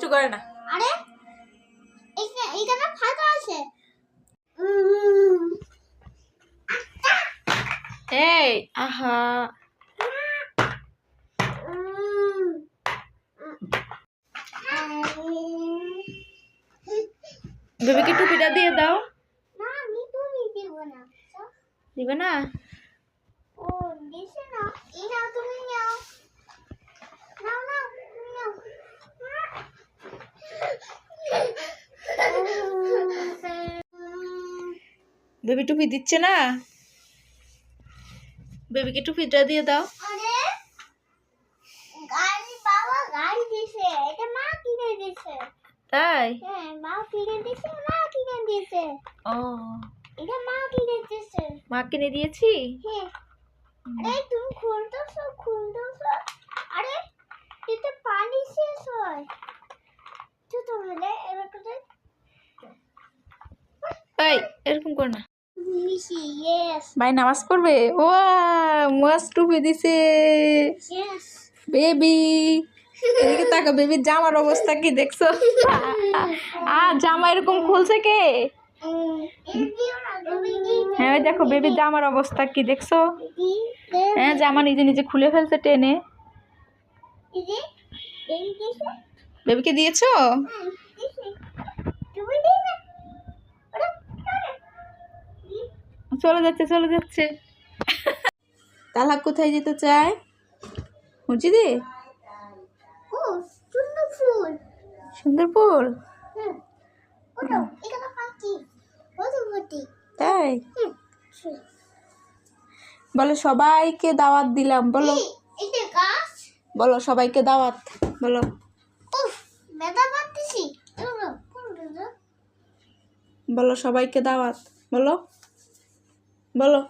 দুষ্টু করে না। আরে এইখানে ফাঁকা আছে। এই আহা বেবিকে টুপিটা দিয়ে দাও। না আমি তুমি দিব না। দিবে না? ও দিছে না। এই নাও তুমি নাও। নাও নাও তুমি নাও। বেবি টুপি দিচ্ছে না, বেবিকে টুপিটা দিয়ে দাও। আরে গাড়ি বাবা গাড়ি দিছে, এটা মা কিনে দিছে। তাই? হ্যাঁ মা কিনে দিছে, মা কিনে দিছে। ও এটা মা কিনে দিছে। মা কিনে দিয়েছি। হ্যাঁ আরে তুমি খুলতেছো খুলতেছো। আরে এটা পানি শেষ হয় তো তাহলে এবার কোথায় এই এরকম কর না। মিশি ইয়েস ভাই নামাজ পড়বে। ও মাস টুপি দিছে ইয়েস বেবি। এদিকে তাকা, বেবির জামার অবস্থা কি দেখছো? জামা এরকম খুলছে কে? হ্যাঁ ওই দেখো বেবির জামার অবস্থা কি দেখছো? হ্যাঁ জামা নিজে নিজে খুলে ফেলছে টেনে। বেবিকে দিয়েছো? চলে যাচ্ছে চলে যাচ্ছে। তালহা কোথায় যেতে চায়? মসজিদে? ও সুন্দর ফুল। সুন্দর ফুল। ওটা এখানে পাখি ওটা তাই? বলো সবাইকে দাওয়াত দিলাম। বলো এটা গাছ। বলো সবাইকে দাওয়াত। বলো উফ ব্যথা পাচ্ছি। বলো সবাইকে দাওয়াত। বলো বলো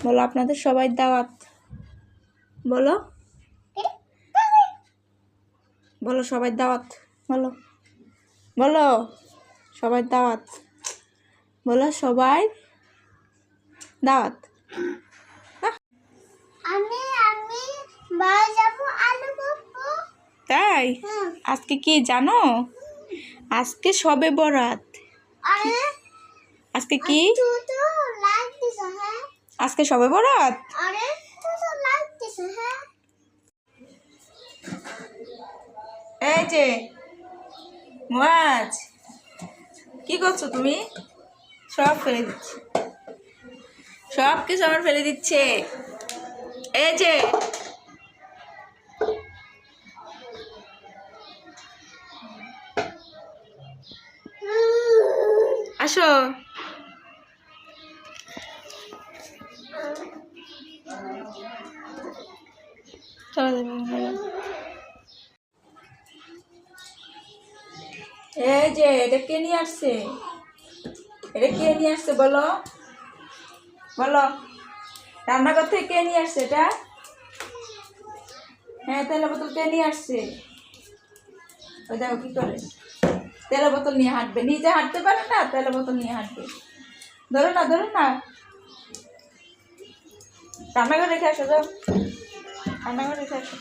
বলো আপনাদের সবাই দাওয়াত। বলো বলো সবাই দাওয়াত। বলো বলো সবাই দাওয়াত। বলো সবাই দাওয়াত। আমি আমি বাড়ি যাব আলু করবো। তাই? আজকে কি জানো? আজকে সবে বরাত। আরে আজকে কি? তুই তো লাইক দিছ হ্যাঁ। আজকে সবে বরাত। আরে তুই তো লাইক দিছ হ্যাঁ। এই যে মাছ কি করছো তুমি? সব ফেলে দিচ্ছে, সব কিছু আমার ফেলে দিচ্ছে। এই যে আসো। চলো এই যে এটা কে নিয়ে আসছে? এটা কে নিয়ে আসছে বলো বলো। রান্নাঘর থেকে কে নিয়ে আসছে এটা? হ্যাঁ তেলের বোতল কে নিয়ে আসছে? ওই দেখো কি করে তেলের বোতল নিয়ে হাঁটবে, নিজে হাঁটতে পারে না, তেলের বোতল নিয়ে হাঁটবে। ধরো না ধরো না। রান্নাঘর রেখে আসো, যাও রান্নাঘর রেখে আসো।